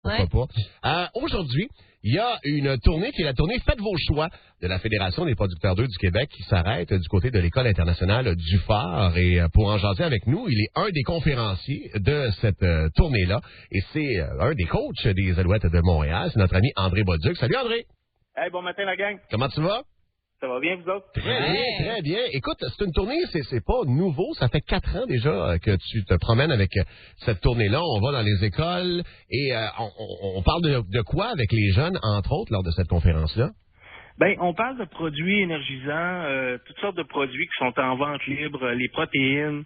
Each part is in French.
pourquoi pas. Aujourd'hui, il y a une tournée qui est la tournée Faites vos choix de la Fédération des producteurs d'œufs du Québec qui s'arrête du côté de l'École internationale du Phare. Et pour en jaser avec nous, il est un des conférenciers de cette tournée-là. Et c'est un des coachs des Alouettes de Montréal. C'est notre ami André Bolduc. Salut André! Hey, bon matin la gang! Comment tu vas? Ça va bien, vous autres? Très bien, très bien. Écoute, c'est une tournée, c'est pas nouveau. Ça fait 4 ans déjà que tu te promènes avec cette tournée-là. On va dans les écoles et on parle de quoi avec les jeunes, entre autres, lors de cette conférence-là? Ben, on parle de produits énergisants, toutes sortes de produits qui sont en vente libre, les protéines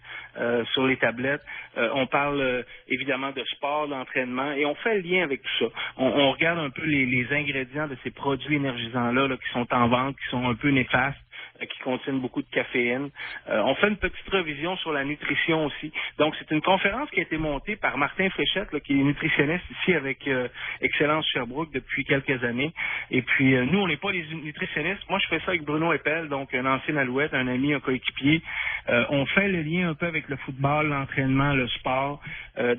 sur les tablettes. On parle évidemment de sport, d'entraînement, et on fait le lien avec tout ça. On regarde un peu les ingrédients de ces produits énergisants-là là, qui sont en vente, qui sont un peu néfastes, qui contiennent beaucoup de caféine. On fait une petite revision sur la nutrition aussi. Donc, c'est une conférence qui a été montée par Martin Fréchette, là, qui est nutritionniste ici avec Excellence Sherbrooke depuis quelques années. Et puis, nous, on n'est pas les nutritionnistes. Moi, je fais ça avec Bruno Eppel, donc un ancien Alouette, un ami, un coéquipier. On fait le lien un peu avec le football, l'entraînement, le sport.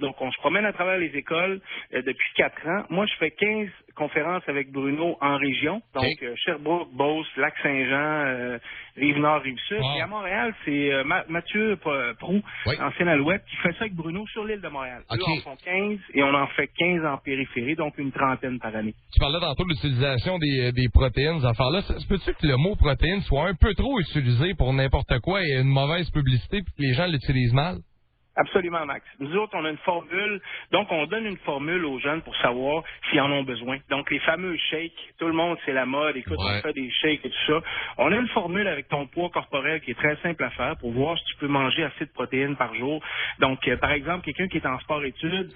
Donc, on se promène à travers les écoles depuis 4 ans. Moi, je fais 15 conférences avec Bruno en région. Donc, Sherbrooke, Beauce, Lac-Saint-Jean, Rive-Nord, Rive-Sud. Wow. Et à Montréal, c'est Mathieu Proux, ancien Alouette, qui fait ça avec Bruno sur l'île de Montréal. Eux en font 15 et on en fait 15 en périphérie, donc une trentaine par année. Tu parlais tantôt de l'utilisation des protéines, ces affaires-là. Se peut-tu que le mot protéine soit un peu trop utilisé pour n'importe quoi et une mauvaise publicité puis que les gens l'utilisent mal? Absolument, Max. Nous autres, on a une formule. Donc, on donne une formule aux jeunes pour savoir s'ils en ont besoin. Donc, les fameux shakes, tout le monde, c'est la mode. Écoute, on fait des shakes et tout ça. On a une formule avec ton poids corporel qui est très simple à faire pour voir si tu peux manger assez de protéines par jour. Donc, par exemple, quelqu'un qui est en sport-études,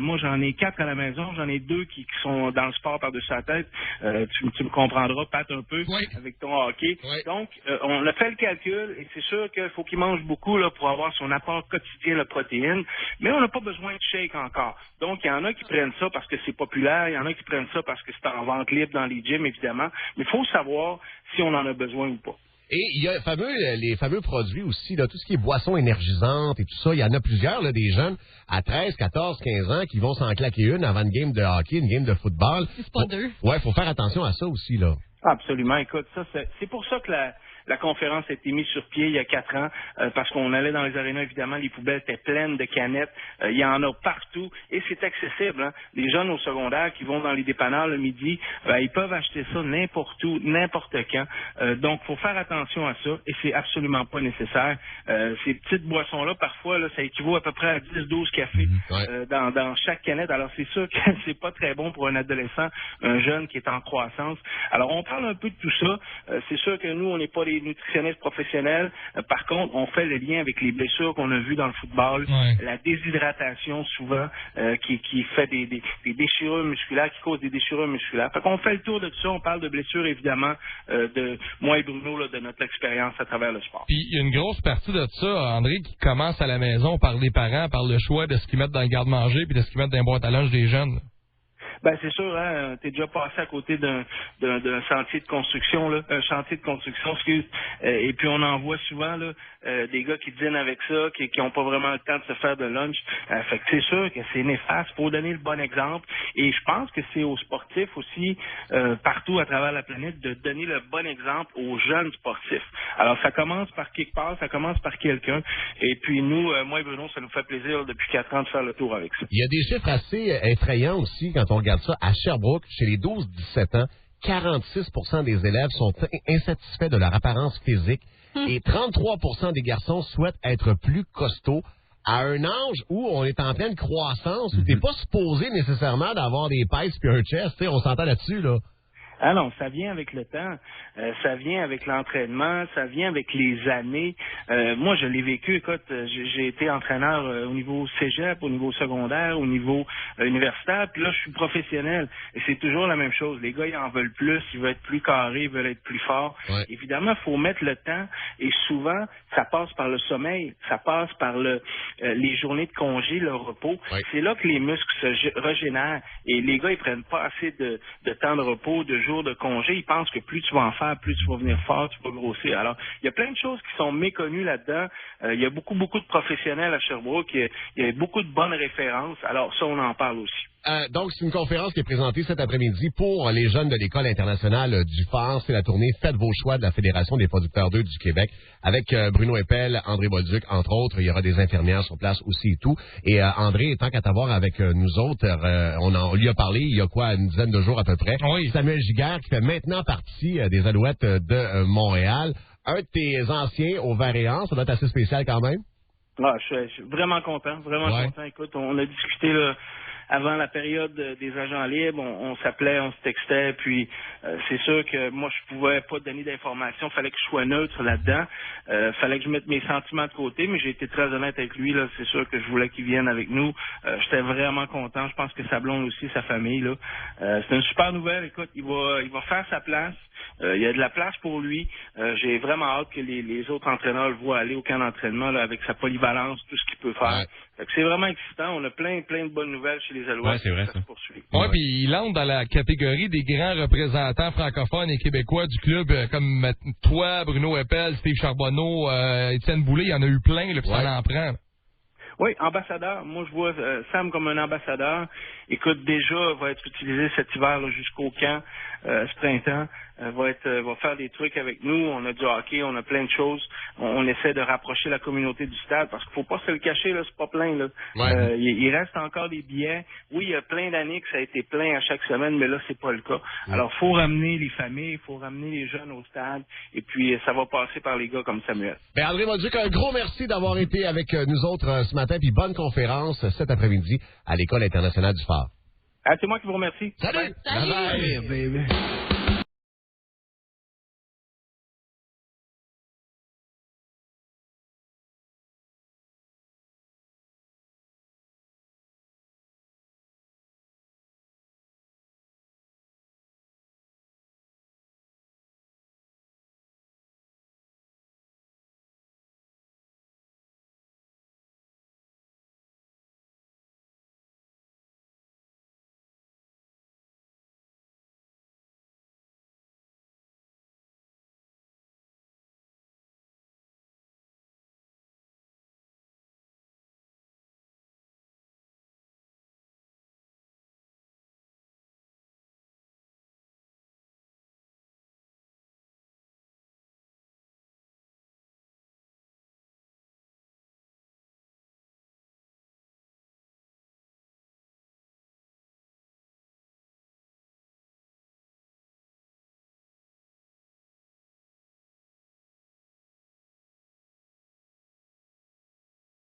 moi, j'en ai 4 à la maison. J'en ai 2 qui sont dans le sport par-dessus la tête. Tu me comprendras, Pat, un peu avec ton hockey. Donc, on a fait le calcul et c'est sûr qu'il faut qu'il mange beaucoup là, pour avoir son apport quotidien de protéines, mais on n'a pas besoin de shake encore. Donc, il y en a qui prennent ça parce que c'est populaire, il y en a qui prennent ça parce que c'est en vente libre dans les gyms, évidemment, mais il faut savoir si on en a besoin ou pas. Et il y a les fameux produits aussi, là, tout ce qui est boissons énergisantes et tout ça. Il y en a plusieurs, là, des jeunes à 13, 14, 15 ans qui vont s'en claquer une avant une game de hockey, une game de football. C'est pas deux. Ouais, faut faire attention à ça aussi, là. Absolument. Écoute, ça, c'est pour ça que la conférence a été mise sur pied il y a 4 ans, parce qu'on allait dans les arénas, évidemment, les poubelles étaient pleines de canettes. Il y en a partout et c'est accessible. Hein. Les jeunes au secondaire qui vont dans les dépanneurs le midi, ils peuvent acheter ça n'importe où, n'importe quand. Donc, faut faire attention à ça et c'est absolument pas nécessaire. Ces petites boissons-là, parfois, là, ça équivaut à peu près à 10-12 cafés dans chaque canette. Alors, c'est sûr que c'est pas très bon pour un adolescent, un jeune qui est en croissance. Alors, on parle un peu de tout ça. C'est sûr que nous, on n'est pas des nutritionnistes professionnels. Par contre, on fait le lien avec les blessures qu'on a vues dans le football, la déshydratation souvent, qui fait des déchirures musculaires, qui cause des déchirures musculaires. Fait qu'on fait le tour de tout ça. On parle de blessures, évidemment, de moi et Bruno, là, de notre expérience à travers le sport. Puis, il y a une grosse partie de ça, André, qui commence à la maison par les parents, par le choix de ce qu'ils mettent dans le garde-manger puis de ce qu'ils mettent dans les boîtes à lunch des jeunes. Ben c'est sûr, hein, t'es déjà passé à côté d'un sentier de construction, là, un chantier de construction, excuse. Et puis on en voit souvent là, des gars qui dînent avec ça, qui ont pas vraiment le temps de se faire de lunch. Fait que c'est sûr que c'est néfaste. Faut donner le bon exemple. Et je pense que c'est aux sportifs aussi, partout à travers la planète, de donner le bon exemple aux jeunes sportifs. Alors ça commence par quelque part, ça commence par quelqu'un. Et puis nous, moi et Bruno, ça nous fait plaisir depuis 4 ans de faire le tour avec ça. Il y a des chiffres assez effrayants aussi quand on regarde ça. À Sherbrooke, chez les 12-17 ans, 46% des élèves sont insatisfaits de leur apparence physique et 33% des garçons souhaitent être plus costauds à un âge où on est en pleine croissance, où t'es pas supposé nécessairement d'avoir des pèses puis un chest. T'sais, on s'entend là-dessus, là. Ah non, ça vient avec le temps, ça vient avec l'entraînement, ça vient avec les années. Moi, je l'ai vécu, écoute, j'ai été entraîneur au niveau cégep, au niveau secondaire, au niveau universitaire, puis là, je suis professionnel. Et c'est toujours la même chose. Les gars, ils en veulent plus, ils veulent être plus carrés, ils veulent être plus forts. Ouais. Évidemment, il faut mettre le temps, et souvent, ça passe par le sommeil, ça passe par les journées de congé, le repos. Ouais. C'est là que les muscles se régénèrent, et les gars, ils prennent pas assez de temps de repos, de jours de congé, ils pensent que plus tu vas en faire, plus tu vas venir fort, tu vas grossir. Alors, il y a plein de choses qui sont méconnues là-dedans. Il y a beaucoup de professionnels à Sherbrooke. Il y a beaucoup de bonnes références. Alors, ça, on en parle aussi. Donc, c'est une conférence qui est présentée cet après-midi pour les jeunes de l'École internationale du phare. C'est la tournée Faites vos choix de la Fédération des producteurs d'œufs du Québec avec Bruno Eppel, André Bolduc, entre autres. Il y aura des infirmières sur place aussi et tout. Et André, tant qu'à t'avoir avec nous autres, on lui a parlé il y a une dizaine de jours à peu près. Oui. Samuel Giguère, qui fait maintenant partie des Alouettes de Montréal. Un de tes anciens au Varéan, ça doit être assez spécial quand même. Ah, je suis vraiment content, content. Écoute, on a discuté là, avant la période des agents libres, on s'appelait, on se textait, puis c'est sûr que moi je pouvais pas donner d'informations, fallait que je sois neutre là-dedans, fallait que je mette mes sentiments de côté, mais j'ai été très honnête avec lui, là, c'est sûr que je voulais qu'il vienne avec nous, j'étais vraiment content, je pense que sa blonde aussi, sa famille, là, c'est une super nouvelle, écoute, il va faire sa place, il y a de la place pour lui, j'ai vraiment hâte que les autres entraîneurs le voient aller au camp d'entraînement là, avec sa polyvalence, tout ce qu'il peut faire. Ouais. Fait que c'est vraiment excitant, on a plein de bonnes nouvelles chez les Alouettes. Ouais, c'est vrai, ça. Se poursuit. Oui, puis il entre dans la catégorie des grands représentants francophones et québécois du club, comme toi, Bruno Eppel, Steve Charbonneau, Étienne Boulay, il y en a eu plein, là, puis ça en prend. Oui, ambassadeur. Moi, je vois Sam comme un ambassadeur. Écoute, déjà, va être utilisé cet hiver là, jusqu'au camp, ce printemps. Va faire des trucs avec nous. On a du hockey, on a plein de choses. On essaie de rapprocher la communauté du stade parce qu'il faut pas se le cacher, là, c'est pas plein. Là. Ouais. Il reste encore des billets. Oui, il y a plein d'années que ça a été plein à chaque semaine, mais là, c'est pas le cas. Alors, faut ramener les familles, faut ramener les jeunes au stade, et puis ça va passer par les gars comme Samuel. Ben André Bolduc, un gros merci d'avoir été avec nous autres ce matin, puis bonne conférence cet après-midi à l'École internationale du phare. C'est moi qui vous remercie. Salut! Salut! Bye bye. Baby.